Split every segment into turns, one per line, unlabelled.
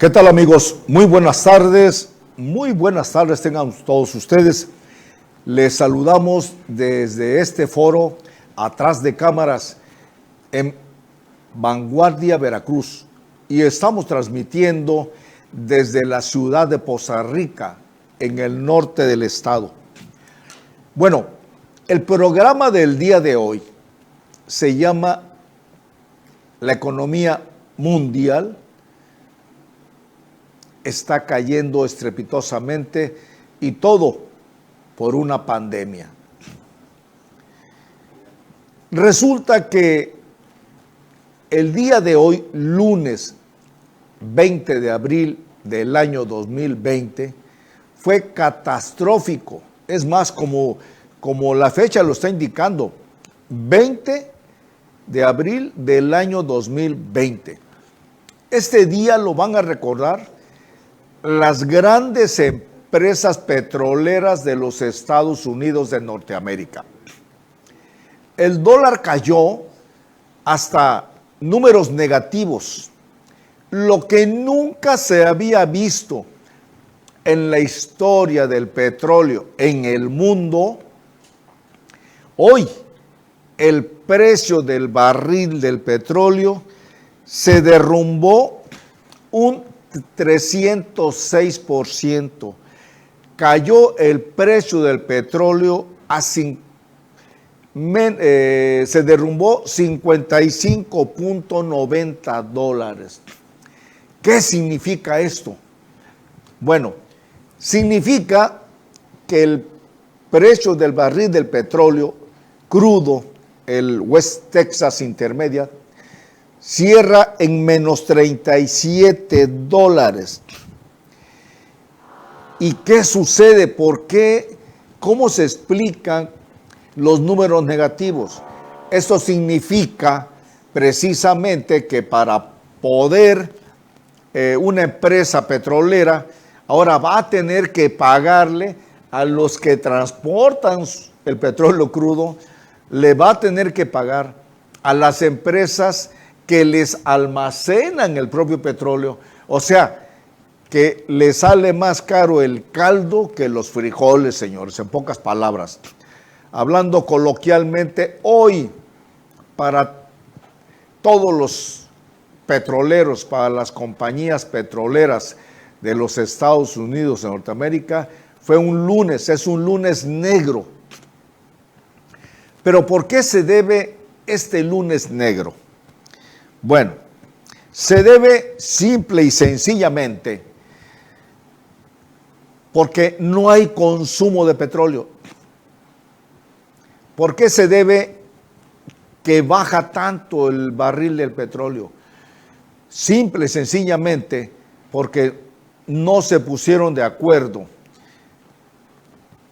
¿Qué tal, amigos? Muy buenas tardes tengan todos ustedes. Les saludamos desde este foro atrás de cámaras en Vanguardia, Veracruz, y estamos transmitiendo desde la ciudad de Poza Rica, en el norte del estado. Bueno, el programa del día de hoy se llama La economía mundial está cayendo estrepitosamente, y todo por una pandemia. Resulta que el día de hoy, lunes 20 de abril del año 2020, fue catastrófico. Es más, como la fecha lo está indicando, 20 de abril del año 2020. Este día lo van a recordar las grandes empresas petroleras de los Estados Unidos de Norteamérica. El dólar cayó hasta números negativos, lo que nunca se había visto en la historia del petróleo en el mundo. Hoy, el precio del barril del petróleo se derrumbó un 306%. Cayó el precio del petróleo se derrumbó $55.90. ¿Qué significa esto? Bueno, significa que el precio del barril del petróleo crudo, el West Texas Intermediate, cierra en menos $37. ¿Y qué sucede? ¿Por qué? ¿Cómo se explican los números negativos? Esto significa precisamente que para poder una empresa petrolera ahora va a tener que pagarle a los que transportan el petróleo crudo, le va a tener que pagar a las empresas que les almacenan el propio petróleo. O sea, que les sale más caro el caldo que los frijoles, señores, en pocas palabras. Hablando coloquialmente, hoy para todos los petroleros, para las compañías petroleras de los Estados Unidos de Norteamérica, fue un lunes, es un lunes negro. Pero ¿por qué se debe este lunes negro? Bueno, se debe simple y sencillamente porque no hay consumo de petróleo. ¿Por qué se debe que baja tanto el barril del petróleo? Simple y sencillamente porque no se pusieron de acuerdo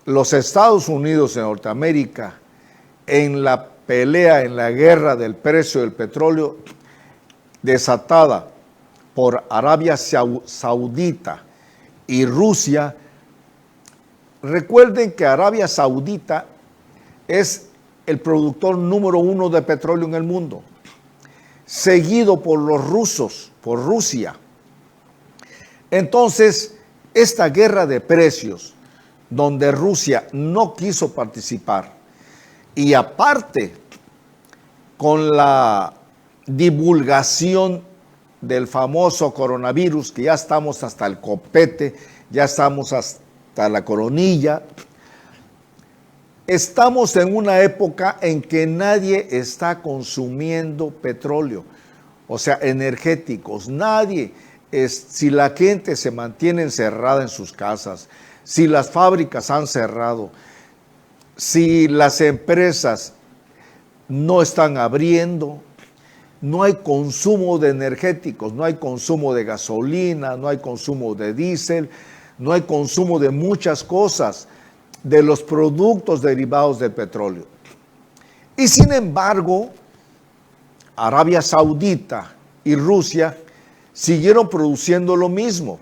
los Estados Unidos de Norteamérica en la pelea, en la guerra del precio del petróleo desatada por Arabia Saudita y Rusia. Recuerden que Arabia Saudita es el productor número 1 de petróleo en el mundo, seguido por los rusos, por Rusia. Entonces, esta guerra de precios, donde Rusia no quiso participar, y aparte, con la divulgación del famoso coronavirus, que ya estamos hasta el copete, ya estamos hasta la coronilla. Estamos en una época en que nadie está consumiendo petróleo, o sea, energéticos, nadie. Si la gente se mantiene encerrada en sus casas, si las fábricas han cerrado, si las empresas no están abriendo, no hay consumo de energéticos, no hay consumo de gasolina, no hay consumo de diésel, no hay consumo de muchas cosas, de los productos derivados del petróleo. Y sin embargo, Arabia Saudita y Rusia siguieron produciendo lo mismo.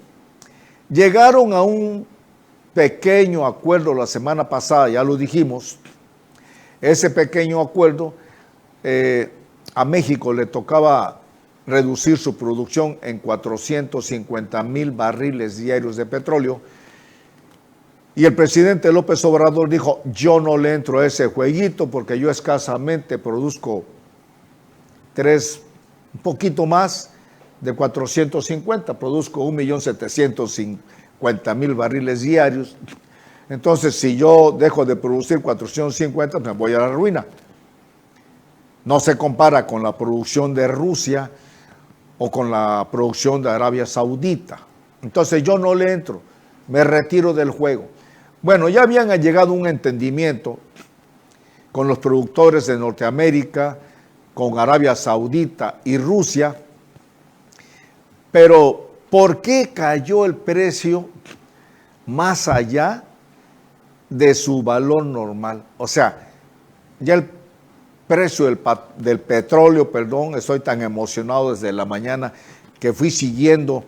Llegaron a un pequeño acuerdo la semana pasada, ya lo dijimos. Ese pequeño acuerdo, a México le tocaba reducir su producción en 450,000 barriles diarios de petróleo. Y el presidente López Obrador dijo, yo no le entro a ese jueguito porque yo escasamente produzco un poquito más de 450, produzco 1,750,000 barriles diarios. Entonces, si yo dejo de producir 450, me voy a la ruina. No se compara con la producción de Rusia o con la producción de Arabia Saudita. Entonces, yo no le entro, me retiro del juego. Bueno, ya habían llegado a un entendimiento con los productores de Norteamérica, con Arabia Saudita y Rusia, pero ¿por qué cayó el precio más allá de su valor normal? O sea, ya el precio del petróleo, estoy tan emocionado desde la mañana que fui siguiendo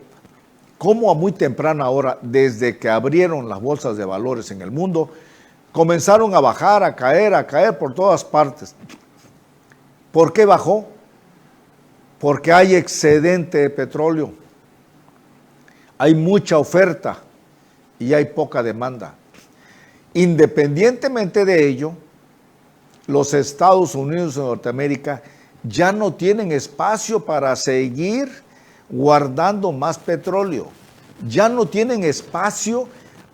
cómo a muy temprana hora, desde que abrieron las bolsas de valores en el mundo, comenzaron a bajar, a caer por todas partes. ¿Por qué bajó? Porque hay excedente de petróleo, hay mucha oferta y hay poca demanda. Independientemente de ello, los Estados Unidos de Norteamérica ya no tienen espacio para seguir guardando más petróleo. Ya no tienen espacio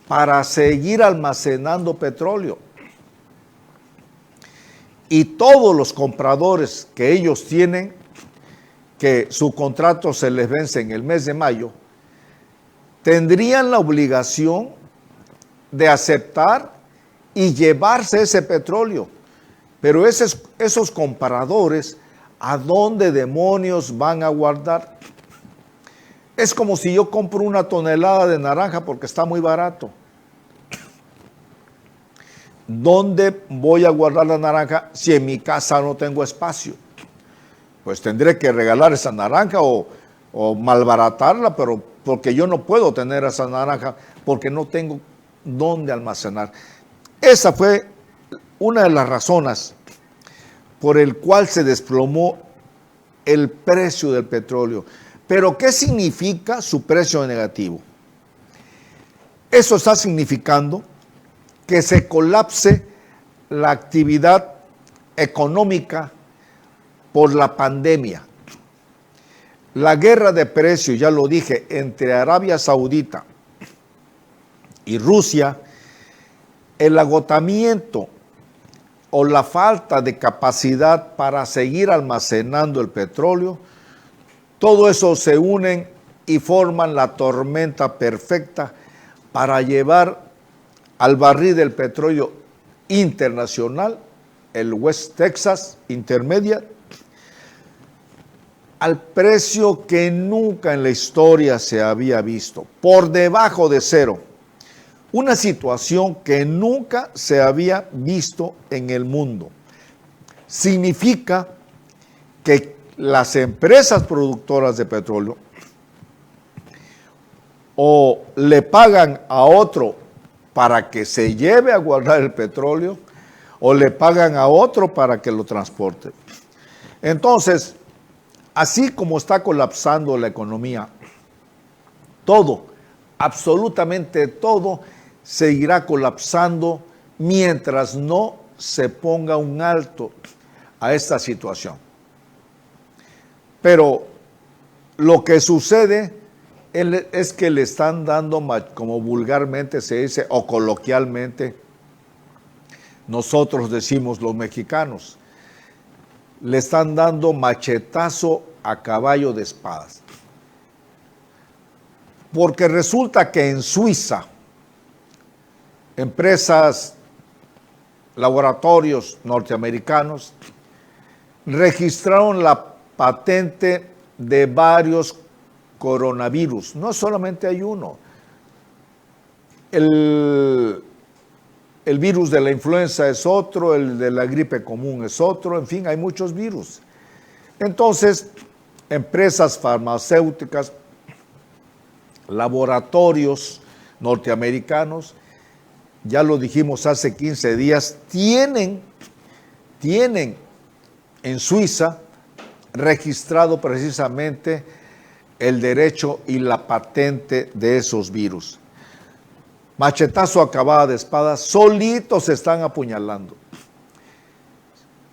para seguir almacenando petróleo. Y todos los compradores que ellos tienen, que su contrato se les vence en el mes de mayo, tendrían la obligación de aceptar y llevarse ese petróleo. Pero esos compradores, ¿a dónde demonios van a guardar? Es como si yo compro una tonelada de naranja porque está muy barato. ¿Dónde voy a guardar la naranja si en mi casa no tengo espacio? Pues tendré que regalar esa naranja o malbaratarla, pero porque yo no puedo tener esa naranja porque no tengo dónde almacenar. Esa fue una de las razones por el cual se desplomó el precio del petróleo. Pero ¿qué significa su precio negativo? Eso está significando que se colapse la actividad económica por la pandemia. La guerra de precios, ya lo dije, entre Arabia Saudita y Rusia, el agotamiento o la falta de capacidad para seguir almacenando el petróleo, todo eso se unen y forman la tormenta perfecta para llevar al barril del petróleo internacional, el West Texas Intermediate, al precio que nunca en la historia se había visto, por debajo de cero. Una situación que nunca se había visto en el mundo. Significa que las empresas productoras de petróleo o le pagan a otro para que se lleve a guardar el petróleo o le pagan a otro para que lo transporte. Entonces, así como está colapsando la economía, todo, absolutamente todo, seguirá colapsando mientras no se ponga un alto a esta situación. Pero lo que sucede es que le están dando, como vulgarmente se dice, o coloquialmente, nosotros decimos los mexicanos, le están dando machetazo a caballo de espadas. Porque resulta que en Suiza, empresas, laboratorios norteamericanos, registraron la patente de varios coronavirus. No solamente hay uno. El virus de la influenza es otro, el de la gripe común es otro, en fin, hay muchos virus. Entonces, empresas farmacéuticas, laboratorios norteamericanos, ya lo dijimos hace 15 días, tienen en Suiza registrado precisamente el derecho y la patente de esos virus. Machetazo acabada de espada, solitos se están apuñalando.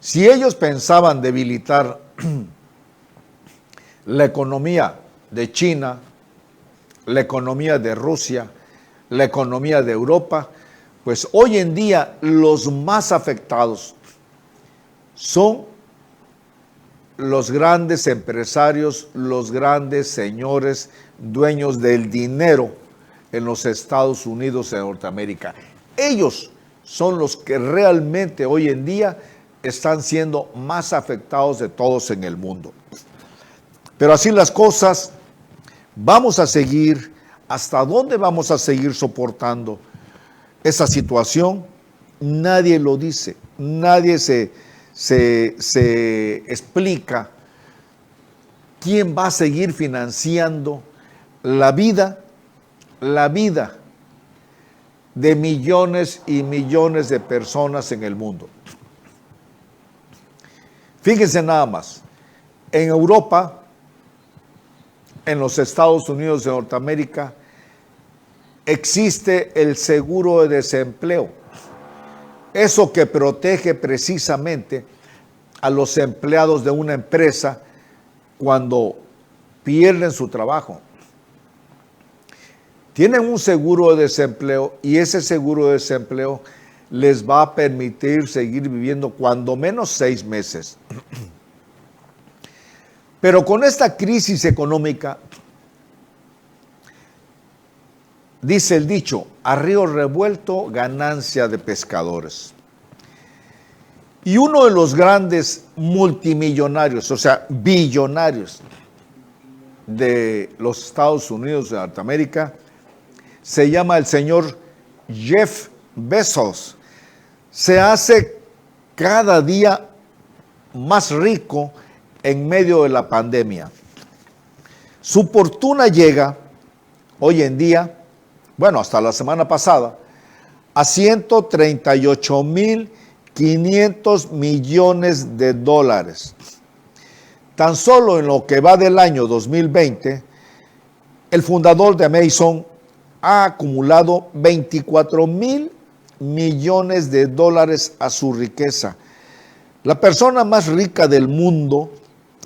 Si ellos pensaban debilitar la economía de China, la economía de Rusia, la economía de Europa, pues hoy en día los más afectados son los grandes empresarios, los grandes señores dueños del dinero en los Estados Unidos de Norteamérica. Ellos son los que realmente hoy en día están siendo más afectados de todos en el mundo. Pero así las cosas, vamos a seguir. ¿Hasta dónde vamos a seguir soportando esa situación? Nadie lo dice, nadie se explica quién va a seguir financiando la vida de millones y millones de personas en el mundo. Fíjense nada más, en Europa, en los Estados Unidos de Norteamérica, existe el seguro de desempleo. Eso que protege precisamente a los empleados de una empresa cuando pierden su trabajo. Tienen un seguro de desempleo y ese seguro de desempleo les va a permitir seguir viviendo cuando menos 6 meses. Pero con esta crisis económica, dice el dicho, a río revuelto, ganancia de pescadores. Y uno de los grandes multimillonarios, o sea, billonarios de los Estados Unidos de Norteamérica, se llama el señor Jeff Bezos. Se hace cada día más rico en medio de la pandemia. Su fortuna llega hoy en día, bueno, hasta la semana pasada, a 138.500 millones de dólares. Tan solo en lo que va del año 2020, el fundador de Amazon ha acumulado 24.000 millones de dólares a su riqueza. La persona más rica del mundo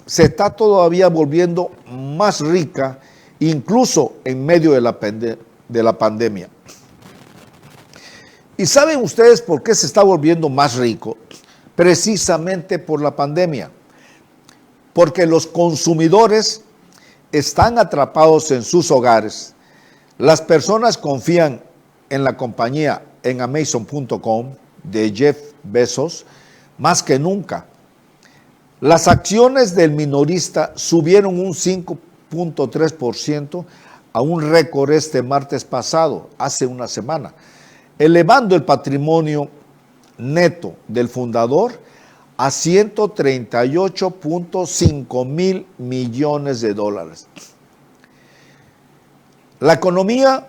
se está todavía volviendo más rica, incluso en medio de la pandemia. ¿Y saben ustedes por qué se está volviendo más rico? Precisamente por la pandemia. Porque los consumidores están atrapados en sus hogares. Las personas confían en la compañía, en Amazon.com, de Jeff Bezos, más que nunca. Las acciones del minorista subieron un 5.3% a un récord este martes pasado, hace una semana, elevando el patrimonio neto del fundador a 138.5 mil millones de dólares. La economía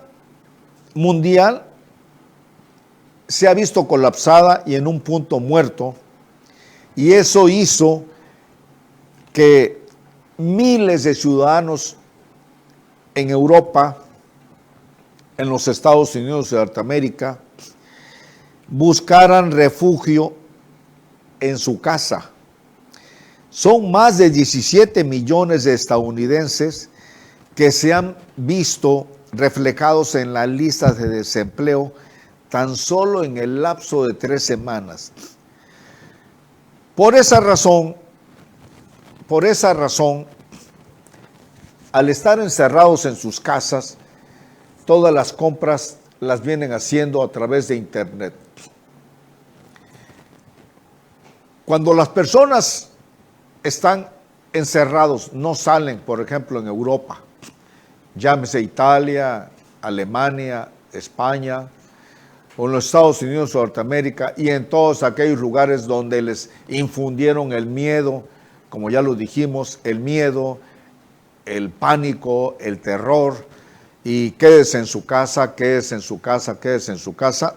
mundial se ha visto colapsada y en un punto muerto, y eso hizo que miles de ciudadanos en Europa, en los Estados Unidos de Norteamérica, buscaran refugio en su casa. Son más de 17 millones de estadounidenses que se han visto reflejados en las listas de desempleo tan solo en el lapso de 3 semanas. Por esa razón, al estar encerrados en sus casas, todas las compras las vienen haciendo a través de Internet. Cuando las personas están encerrados, no salen, por ejemplo, en Europa, llámese Italia, Alemania, España, o en los Estados Unidos de Norteamérica, y en todos aquellos lugares donde les infundieron el miedo, como ya lo dijimos, el miedo, el pánico, el terror, y quédese en su casa, quédese en su casa, quédese en su casa.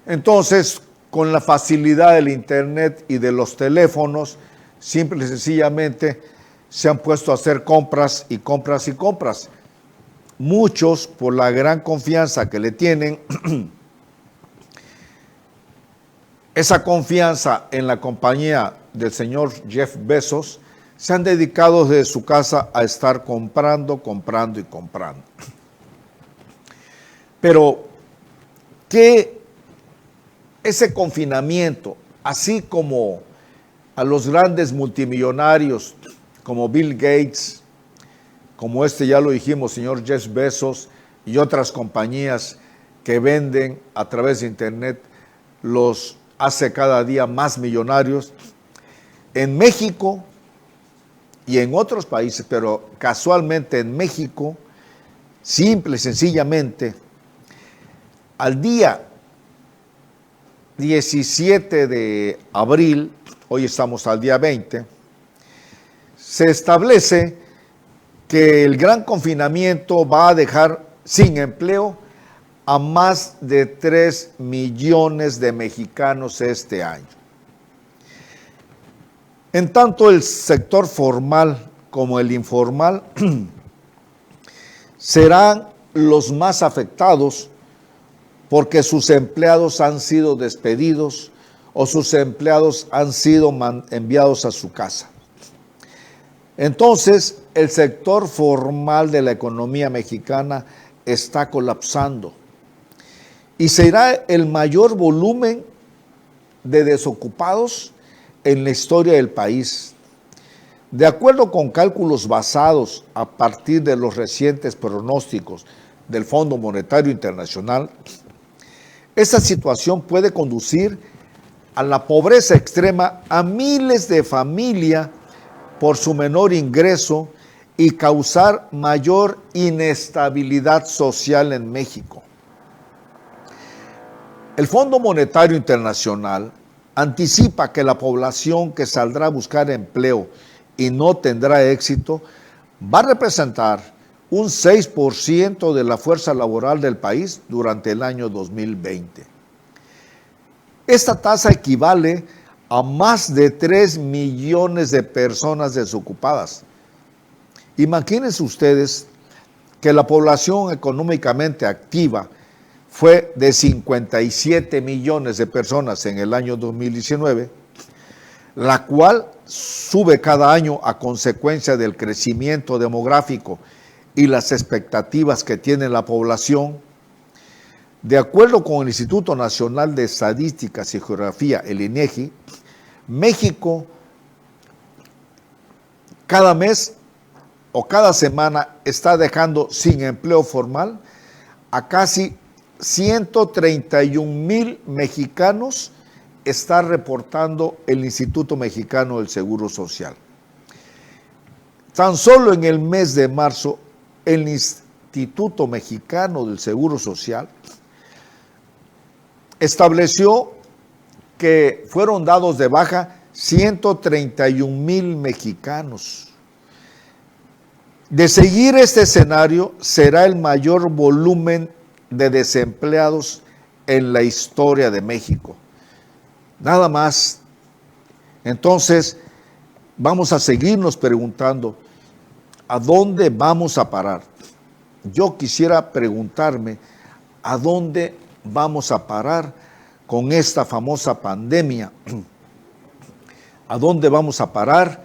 Entonces, con la facilidad del Internet y de los teléfonos, simple y sencillamente se han puesto a hacer compras y compras y compras. Muchos, por la gran confianza que le tienen, esa confianza en la compañía del señor Jeff Bezos, se han dedicado desde su casa a estar comprando, comprando y comprando. Pero que ese confinamiento, así como a los grandes multimillonarios como Bill Gates, como ya lo dijimos, señor Jeff Bezos y otras compañías que venden a través de internet, los hace cada día más millonarios. En México y en otros países, pero casualmente en México, simple y sencillamente, al día 17 de abril, hoy estamos al día 20, se establece que el gran confinamiento va a dejar sin empleo a más de 3 millones de mexicanos este año. En tanto, el sector formal como el informal serán los más afectados porque sus empleados han sido despedidos o sus empleados han sido enviados a su casa. Entonces, el sector formal de la economía mexicana está colapsando y será el mayor volumen de desocupados en la historia del país. De acuerdo con cálculos basados a partir de los recientes pronósticos del Fondo Monetario Internacional, esta situación puede conducir a la pobreza extrema a miles de familias por su menor ingreso y causar mayor inestabilidad social en México. El Fondo Monetario Internacional anticipa que la población que saldrá a buscar empleo y no tendrá éxito va a representar un 6% de la fuerza laboral del país durante el año 2020. Esta tasa equivale a más de 3 millones de personas desocupadas. Imagínense ustedes que la población económicamente activa fue de 57 millones de personas en el año 2019, la cual sube cada año a consecuencia del crecimiento demográfico y las expectativas que tiene la población. De acuerdo con el Instituto Nacional de Estadísticas y Geografía, el INEGI, México cada mes o cada semana está dejando sin empleo formal a casi 131,000 mexicanos, está reportando el Instituto Mexicano del Seguro Social. Tan solo en el mes de marzo, el Instituto Mexicano del Seguro Social estableció que fueron dados de baja 131,000 mexicanos. De seguir este escenario, será el mayor volumen de desempleados en la historia de México. Nada más. Entonces, vamos a seguirnos preguntando, ¿a dónde vamos a parar? Yo quisiera preguntarme, ¿a dónde vamos a parar con esta famosa pandemia? ¿A dónde vamos a parar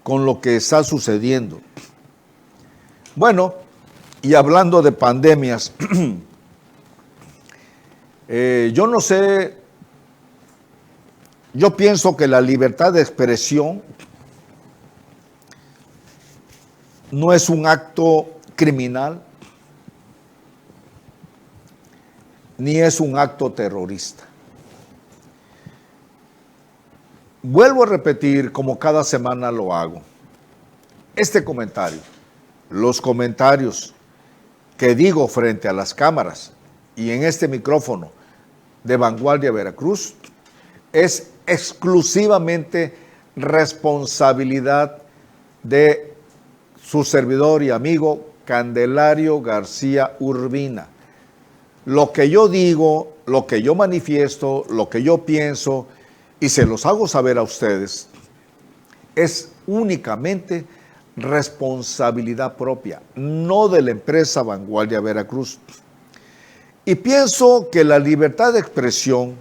con lo que está sucediendo? Bueno, y hablando de pandemias, yo no sé, yo pienso que la libertad de expresión no es un acto criminal, ni es un acto terrorista. Vuelvo a repetir, como cada semana lo hago, este comentario, los comentarios que digo frente a las cámaras y en este micrófono de Vanguardia Veracruz, es exclusivamente responsabilidad de su servidor y amigo Candelario García Urbina. Lo que yo digo, lo que yo manifiesto, lo que yo pienso y se los hago saber a ustedes, es únicamente responsabilidad propia, no de la empresa Vanguardia Veracruz. Y pienso que la libertad de expresión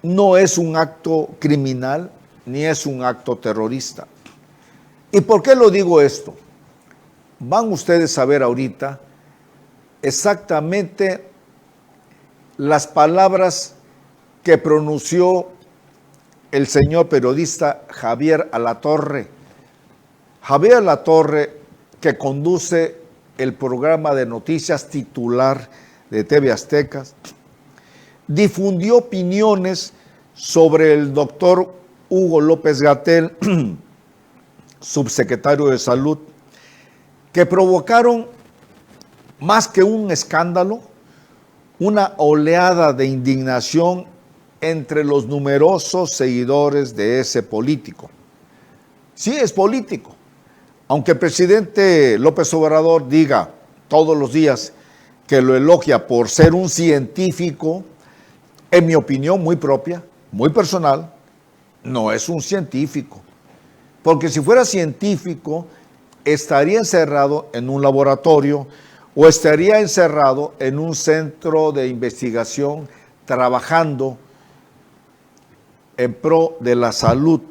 no es un acto criminal ni es un acto terrorista. ¿Y por qué lo digo esto? Van ustedes a ver ahorita exactamente las palabras que pronunció el señor periodista Javier Alatorre. Javier Alatorre, que conduce el programa de noticias titular de TV Azteca, difundió opiniones sobre el doctor Hugo López-Gatell, subsecretario de Salud, que provocaron más que un escándalo, una oleada de indignación entre los numerosos seguidores de ese político. Sí, es político. Aunque el presidente López Obrador diga todos los días que lo elogia por ser un científico, en mi opinión muy propia, muy personal, no es un científico. Porque si fuera científico, estaría encerrado en un laboratorio o estaría encerrado en un centro de investigación trabajando en pro de la salud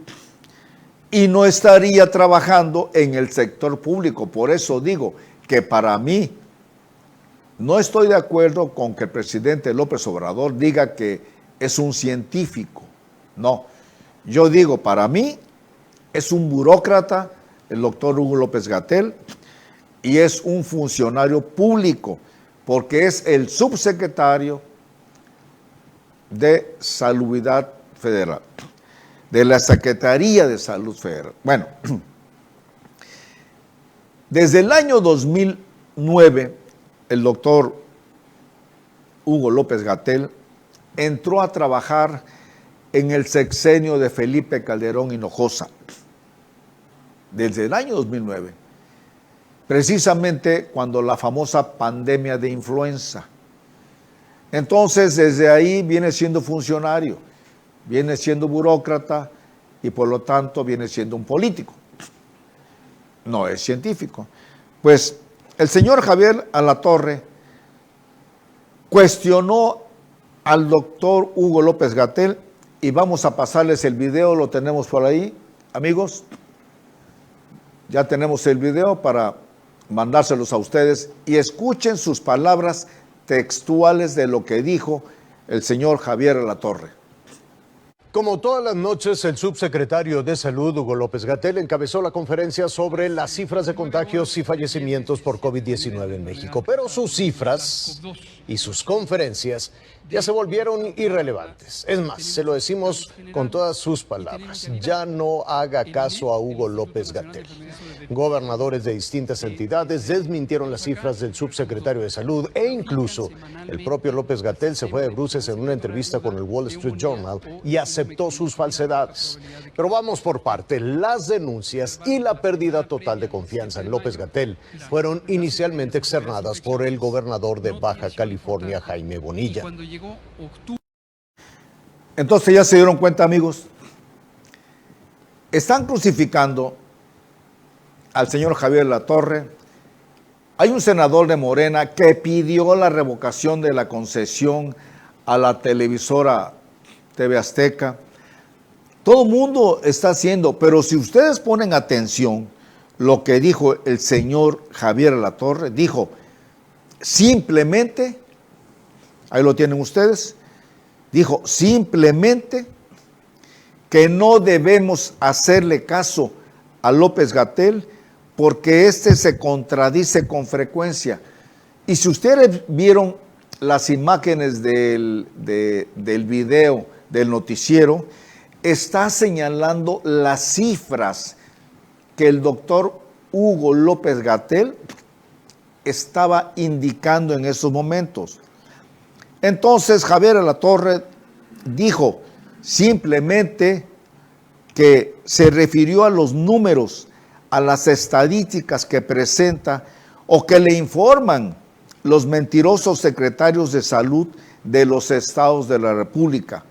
y no estaría trabajando en el sector público. Por eso digo que para mí no estoy de acuerdo con que el presidente López Obrador diga que es un científico. No, yo digo, para mí es un burócrata el doctor Hugo López-Gatell y es un funcionario público porque es el subsecretario de Salubridad Federal, de la Secretaría de Salud Federal. Bueno, desde el año 2009, el doctor Hugo López-Gatell entró a trabajar en el sexenio de Felipe Calderón Hinojosa, desde el año 2009, precisamente cuando la famosa pandemia de influenza. Entonces, desde ahí viene siendo funcionario, viene siendo burócrata y por lo tanto viene siendo un político. No es científico. Pues el señor Javier Alatorre cuestionó al doctor Hugo López-Gatell y vamos a pasarles el video, lo tenemos por ahí, amigos. Ya tenemos el video para mandárselos a ustedes y escuchen sus palabras textuales de lo que dijo el señor Javier Alatorre.
Como todas las noches, el subsecretario de Salud, Hugo López-Gatell, encabezó la conferencia sobre las cifras de contagios y fallecimientos por COVID-19 en México. Pero sus cifras y sus conferencias ya se volvieron irrelevantes. Es más, se lo decimos con todas sus palabras. Ya no haga caso a Hugo López-Gatell. Gobernadores de distintas entidades desmintieron las cifras del subsecretario de Salud e incluso el propio López-Gatell se fue de bruces en una entrevista con el Wall Street Journal y aceptó sus falsedades. Pero vamos por parte. Las denuncias y la pérdida total de confianza en López-Gatell fueron inicialmente externadas por el gobernador de Baja California, Jaime Bonilla.
Entonces ya se dieron cuenta, amigos, están crucificando al señor Javier Alatorre. Hay un senador de Morena que pidió la revocación de la concesión a la televisora TV Azteca. Todo el mundo está haciendo, pero si ustedes ponen atención, lo que dijo el señor Javier Alatorre, dijo simplemente, ahí lo tienen ustedes, dijo simplemente que no debemos hacerle caso a López-Gatell porque este se contradice con frecuencia. Y si ustedes vieron las imágenes del video, del noticiero, está señalando las cifras que el doctor Hugo López-Gatell estaba indicando en esos momentos. Entonces Javier Alatorre dijo simplemente que se refirió a los números, a las estadísticas que presenta o que le informan los mentirosos secretarios de salud de los estados de la República.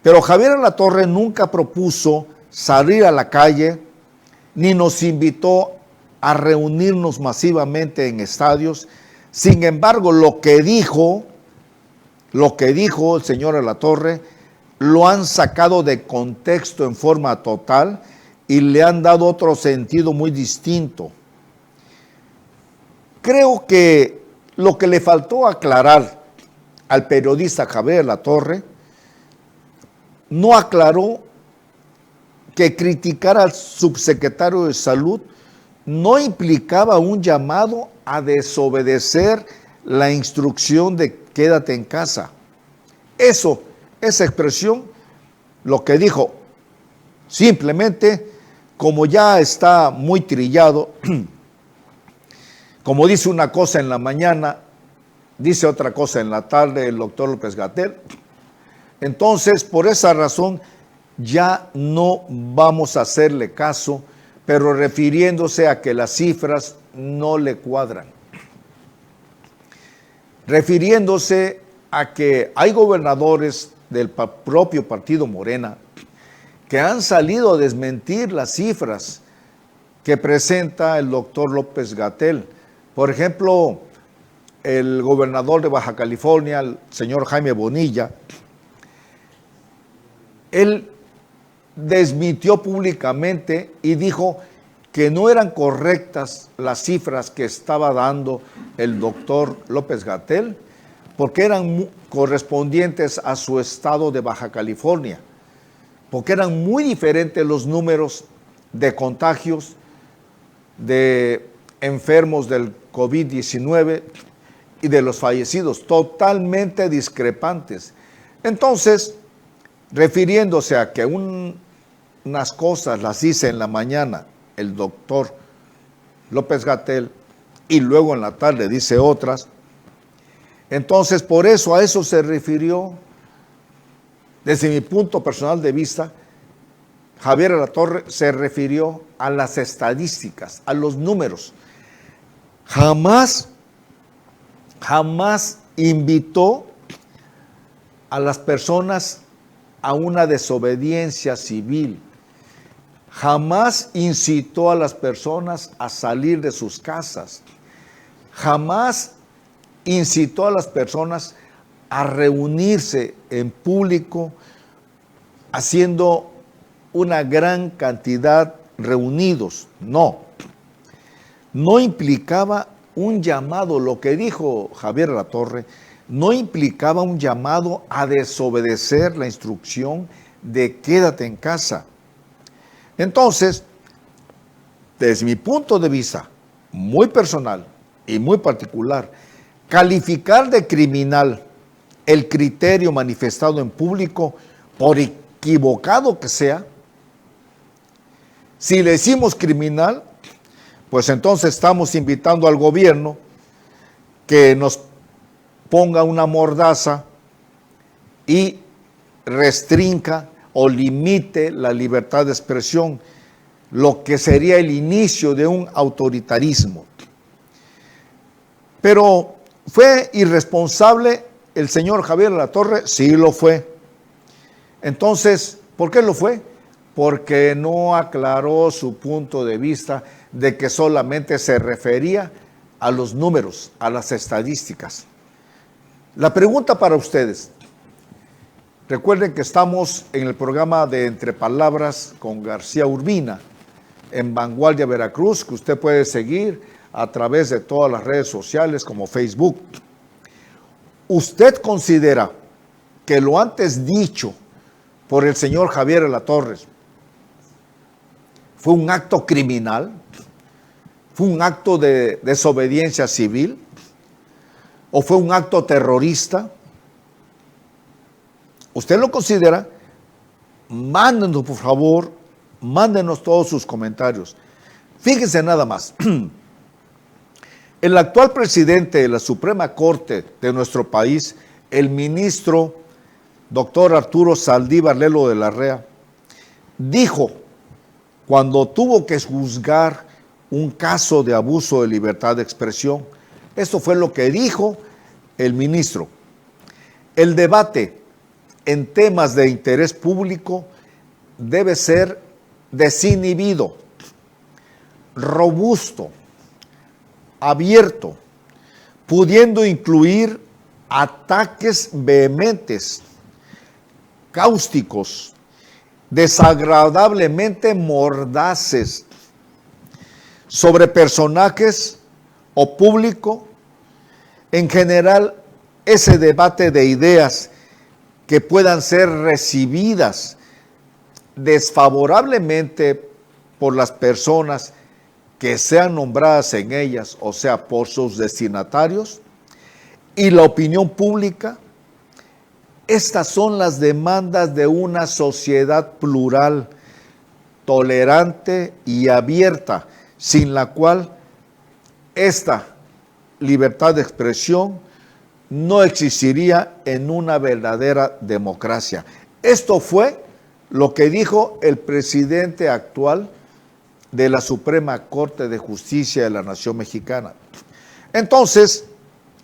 Pero Javier Alatorre nunca propuso salir a la calle, ni nos invitó a reunirnos masivamente en estadios. Sin embargo, lo que dijo el señor Alatorre, lo han sacado de contexto en forma total y le han dado otro sentido muy distinto. Creo que lo que le faltó aclarar al periodista Javier Alatorre, no aclaró que criticar al subsecretario de Salud no implicaba un llamado a desobedecer la instrucción de quédate en casa. Esa expresión, lo que dijo, simplemente, como ya está muy trillado, como dice una cosa en la mañana, dice otra cosa en la tarde el doctor López-Gatell. Entonces, por esa razón, ya no vamos a hacerle caso, pero refiriéndose a que las cifras no le cuadran. Refiriéndose a que hay gobernadores del propio partido Morena que han salido a desmentir las cifras que presenta el doctor López-Gatell. Por ejemplo, el gobernador de Baja California, el señor Jaime Bonilla, él desmintió públicamente y dijo que no eran correctas las cifras que estaba dando el doctor López-Gatell, porque eran correspondientes a su estado de Baja California, porque eran muy diferentes los números de contagios de enfermos del COVID-19 y de los fallecidos, totalmente discrepantes. Entonces, refiriéndose a que unas cosas las dice en la mañana el doctor López-Gatell y luego en la tarde dice otras, entonces por eso a eso se refirió. Desde mi punto personal de vista, Javier Alatorre se refirió a las estadísticas, a los números. Jamás invitó a las personas a una desobediencia civil. Jamás incitó a las personas a salir de sus casas. Jamás incitó a las personas a reunirse en público, haciendo una gran cantidad reunidos. No implicaba un llamado, lo que dijo Javier Alatorre, no implicaba un llamado a desobedecer la instrucción de quédate en casa. Entonces, desde mi punto de vista muy personal y muy particular, calificar de criminal el criterio manifestado en público, por equivocado que sea, si le decimos criminal, pues entonces estamos invitando al gobierno que nos ponga una mordaza y restrinja o limite la libertad de expresión, lo que sería el inicio de un autoritarismo. Pero ¿fue irresponsable el señor Javier Alatorre? Sí lo fue. Entonces, ¿por qué lo fue? Porque no aclaró su punto de vista de que solamente se refería a los números, a las estadísticas. La pregunta para ustedes, recuerden que estamos en el programa de Entre Palabras con García Urbina, en Vanguardia Veracruz, que usted puede seguir a través de todas las redes sociales como Facebook. ¿Usted considera que lo antes dicho por el señor Javier Alatorre fue un acto criminal? ¿Fue un acto de desobediencia civil? ¿O fue un acto terrorista? ¿Usted lo considera? Mándenos, por favor, mándenos todos sus comentarios. Fíjense nada más. El actual presidente de la Suprema Corte de nuestro país, el ministro doctor Arturo Saldívar Lelo de la Rea, dijo cuando tuvo que juzgar un caso de abuso de libertad de expresión, esto fue lo que dijo el ministro: el debate en temas de interés público debe ser desinhibido, robusto, abierto, pudiendo incluir ataques vehementes, cáusticos, desagradablemente mordaces sobre personajes o público. En general, ese debate de ideas que puedan ser recibidas desfavorablemente por las personas que sean nombradas en ellas, o sea, por sus destinatarios, y la opinión pública. Estas son las demandas de una sociedad plural, tolerante y abierta, sin la cual esta libertad de expresión no existiría en una verdadera democracia. Esto fue lo que dijo el presidente actual de la Suprema Corte de Justicia de la Nación Mexicana. Entonces,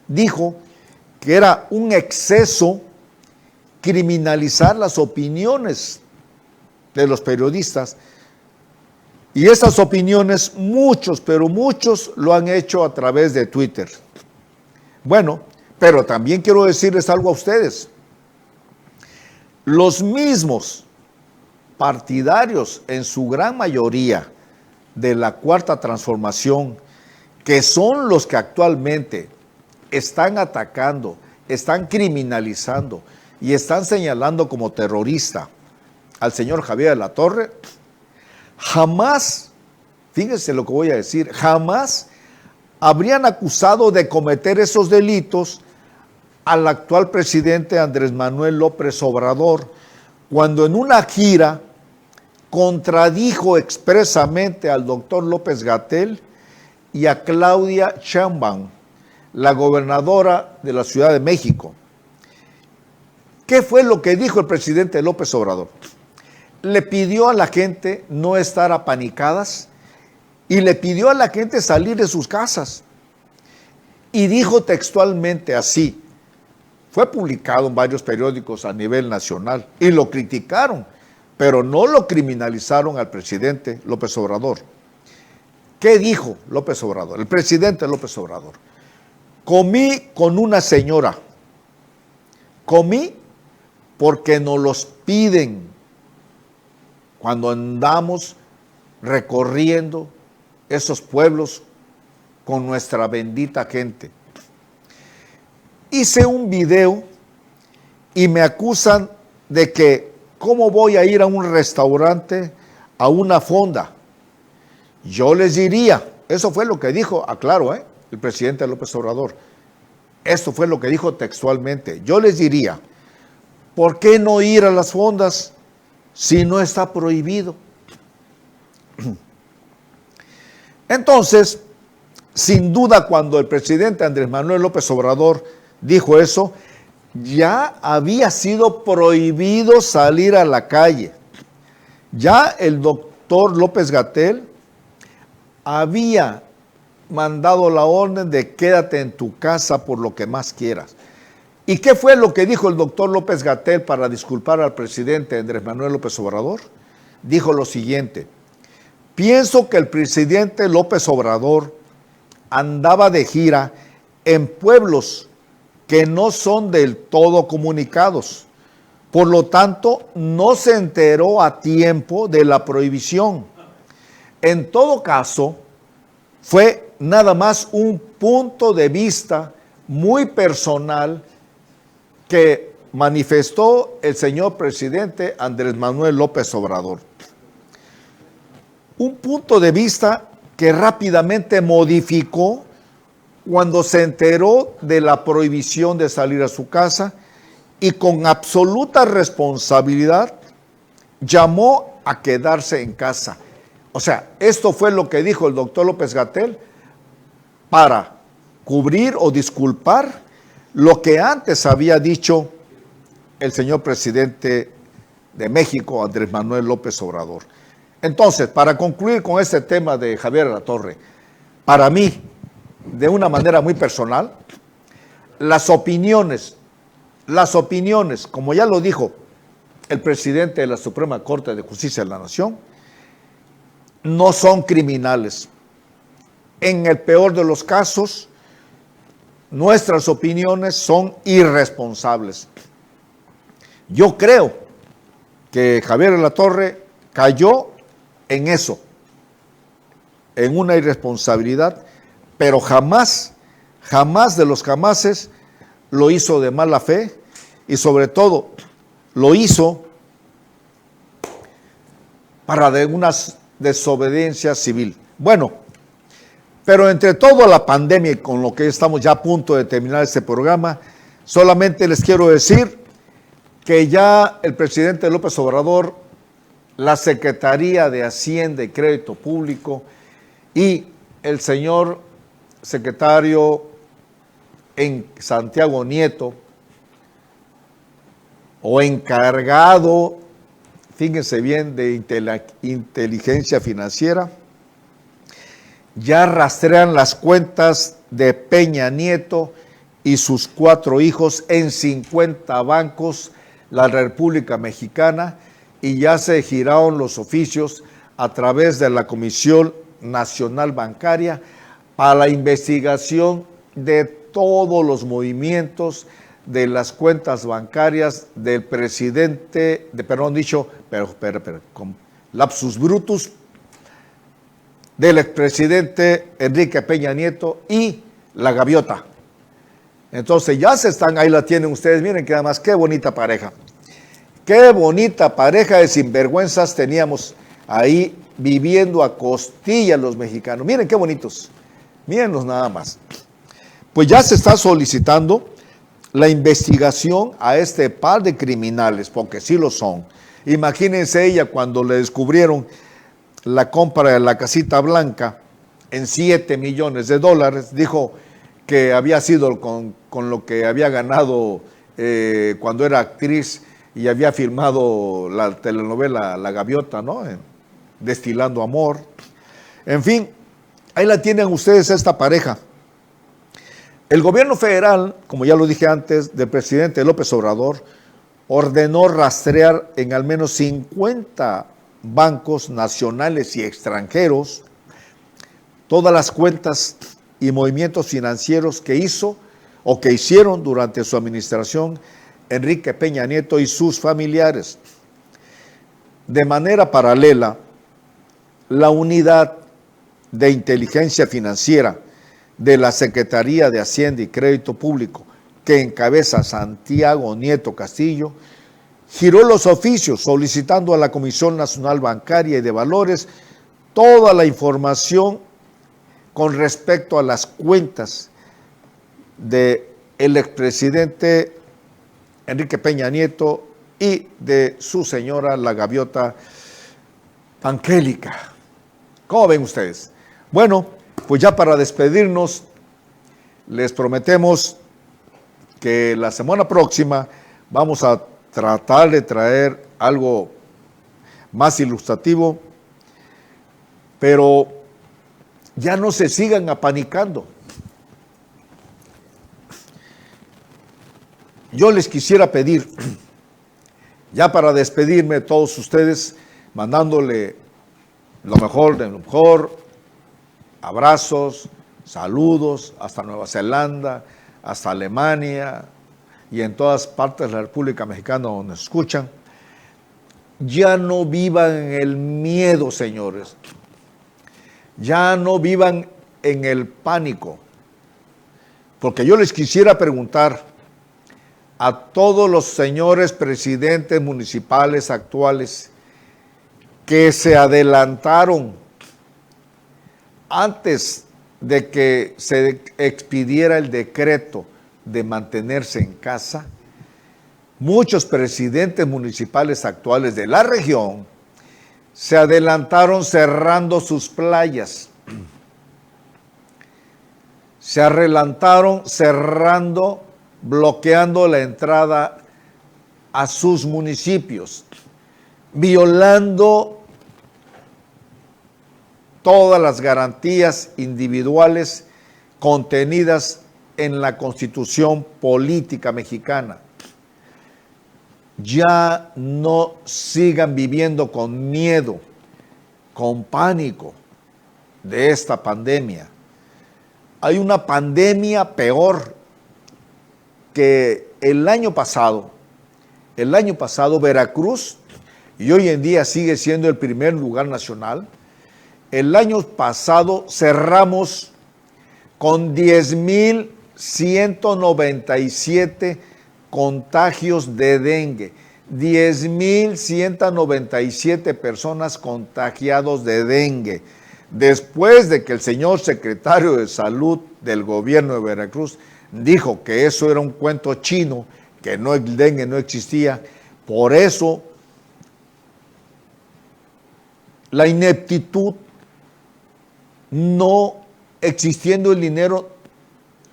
dijo que era un exceso criminalizar las opiniones de los periodistas, y esas opiniones muchos, pero muchos lo han hecho a través de Twitter. Bueno, pero también quiero decirles algo a ustedes. Los mismos partidarios, en su gran mayoría, de la Cuarta Transformación, que son los que actualmente están atacando, están criminalizando y están señalando como terrorista al señor Javier Alatorre, jamás, fíjense lo que voy a decir, jamás habrían acusado de cometer esos delitos al actual presidente Andrés Manuel López Obrador, cuando en una gira contradijo expresamente al doctor López-Gatell y a Claudia Sheinbaum, la gobernadora de la Ciudad de México. ¿Qué fue lo que dijo el presidente López Obrador? Le pidió a la gente no estar apanicadas y le pidió a la gente salir de sus casas. Y dijo textualmente así, fue publicado en varios periódicos a nivel nacional y lo criticaron, pero no lo criminalizaron al presidente López Obrador. ¿Qué dijo López Obrador? El presidente López Obrador. Comí con una señora, comí porque nos los piden cuando andamos recorriendo esos pueblos con nuestra bendita gente. Hice un video y me acusan de que cómo voy a ir a un restaurante, a una fonda. Yo les diría, eso fue lo que dijo, aclaro, el presidente López Obrador. Esto fue lo que dijo textualmente. Yo les diría, ¿por qué no ir a las fondas si no está prohibido? Entonces, sin duda, cuando el presidente Andrés Manuel López Obrador dijo eso, ya había sido prohibido salir a la calle. Ya el doctor López-Gatell había mandado la orden de quédate en tu casa por lo que más quieras. ¿Y qué fue lo que dijo el doctor López-Gatell para disculpar al presidente Andrés Manuel López Obrador? Dijo lo siguiente: pienso que el presidente López Obrador andaba de gira en pueblos que no son del todo comunicados. Por lo tanto, no se enteró a tiempo de la prohibición. En todo caso, fue nada más un punto de vista muy personal que manifestó el señor presidente Andrés Manuel López Obrador. Un punto de vista que rápidamente modificó cuando se enteró de la prohibición de salir a su casa y con absoluta responsabilidad llamó a quedarse en casa. O sea, esto fue lo que dijo el doctor López-Gatell para cubrir o disculpar lo que antes había dicho el señor presidente de México, Andrés Manuel López Obrador. Entonces, para concluir con este tema de Javier Alatorre, para mí, de una manera muy personal, las opiniones, como ya lo dijo el presidente de la Suprema Corte de Justicia de la Nación, no son criminales. En el peor de los casos, nuestras opiniones son irresponsables. Yo creo que Javier Alatorre cayó en eso, en una irresponsabilidad, pero jamás de los jamases lo hizo de mala fe y sobre todo lo hizo para de una desobediencia civil. Bueno, pero entre todo la pandemia y con lo que estamos ya a punto de terminar este programa, solamente les quiero decir que ya el presidente López Obrador, la Secretaría de Hacienda y Crédito Público y el señor secretario en Santiago Nieto, o encargado, fíjense bien, de inteligencia financiera, ya rastrean las cuentas de Peña Nieto y sus 4 hijos en 50 bancos, la República Mexicana, y ya se giraron los oficios a través de la Comisión Nacional Bancaria para la investigación de todos los movimientos de las cuentas bancarias del presidente, con lapsus brutus, del expresidente Enrique Peña Nieto y la gaviota. Entonces ya se están, ahí la tienen ustedes, miren que además qué bonita pareja. Qué bonita pareja de sinvergüenzas teníamos ahí viviendo a costillas los mexicanos. Miren qué bonitos, mírenlos nada más. Pues ya se está solicitando la investigación a este par de criminales, porque sí lo son. Imagínense ella cuando le descubrieron la compra de la casita blanca en $7 millones, dijo que había sido con lo que había ganado cuando era actriz y había filmado la telenovela La Gaviota, ¿no? Destilando Amor. En fin, ahí la tienen ustedes esta pareja. El gobierno federal, como ya lo dije antes, del presidente López Obrador, ordenó rastrear en al menos 50 bancos nacionales y extranjeros todas las cuentas y movimientos financieros que hizo o que hicieron durante su administración Enrique Peña Nieto y sus familiares. De manera paralela, la unidad de inteligencia financiera de la Secretaría de Hacienda y Crédito Público, que encabeza Santiago Nieto Castillo, giró los oficios solicitando a la Comisión Nacional Bancaria y de Valores toda la información con respecto a las cuentas del expresidente Enrique Peña Nieto y de su señora, la gaviota Angélica. ¿Cómo ven ustedes? Bueno, pues ya para despedirnos, les prometemos que la semana próxima vamos a tratar de traer algo más ilustrativo, pero ya no se sigan apanicando. Yo les quisiera pedir, ya para despedirme de todos ustedes, mandándole lo mejor de lo mejor, abrazos, saludos hasta Nueva Zelanda, hasta Alemania y en todas partes de la República Mexicana donde nos escuchan. Ya no vivan en el miedo, señores. Ya no vivan en el pánico. Porque yo les quisiera preguntar a todos los señores presidentes municipales actuales que se adelantaron antes de que se expidiera el decreto de mantenerse en casa, muchos presidentes municipales actuales de la región se adelantaron cerrando sus playas, se adelantaron cerrando, bloqueando la entrada a sus municipios, violando todas las garantías individuales contenidas en la Constitución Política Mexicana. Ya no sigan viviendo con miedo con pánico de esta pandemia. Hay una pandemia peor que el año pasado. El año pasado Veracruz, y hoy en día sigue siendo el primer lugar nacional, el año pasado cerramos con 10,197 contagios de dengue. 10,197 personas contagiados de dengue. Después de que el señor secretario de Salud del gobierno de Veracruz dijo que eso era un cuento chino, que no, el dengue no existía, por eso la ineptitud, no existiendo el dinero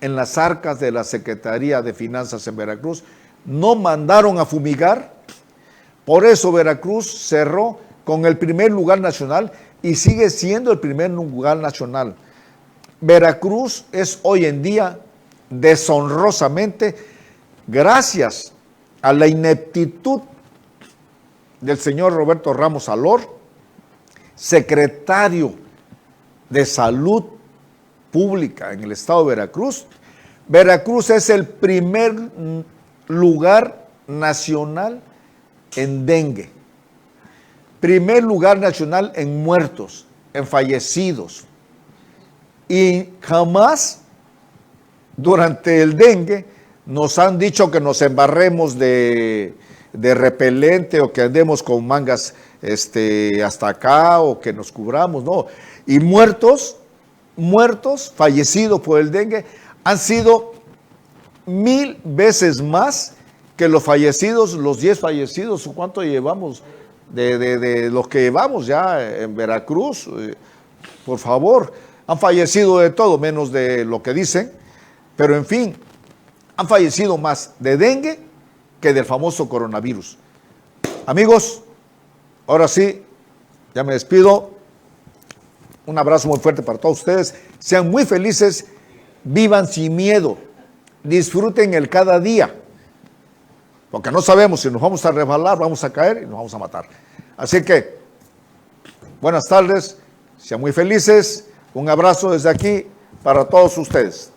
en las arcas de la Secretaría de Finanzas en Veracruz, no mandaron a fumigar. Por eso Veracruz cerró con el primer lugar nacional y sigue siendo el primer lugar nacional. Veracruz es hoy en día, deshonrosamente, gracias a la ineptitud del señor Roberto Ramos Alor, secretario de Salud Pública en el estado de Veracruz. Veracruz es el primer lugar nacional en dengue, primer lugar nacional en muertos, en fallecidos. Y jamás durante el dengue nos han dicho que nos embarremos de repelente o que andemos con mangas hasta acá o que nos cubramos, no. Y muertos, fallecidos por el dengue, han sido 1000 veces más que los fallecidos, los 10 fallecidos. ¿Cuánto llevamos de los que llevamos ya en Veracruz? Por favor, han fallecido de todo, menos de lo que dicen, pero en fin, han fallecido más de dengue que del famoso coronavirus. Amigos, ahora sí, ya me despido. Un abrazo muy fuerte para todos ustedes. Sean muy felices, vivan sin miedo, disfruten el cada día, porque no sabemos si nos vamos a resbalar, vamos a caer y nos vamos a matar. Así que, buenas tardes, sean muy felices. Un abrazo desde aquí para todos ustedes.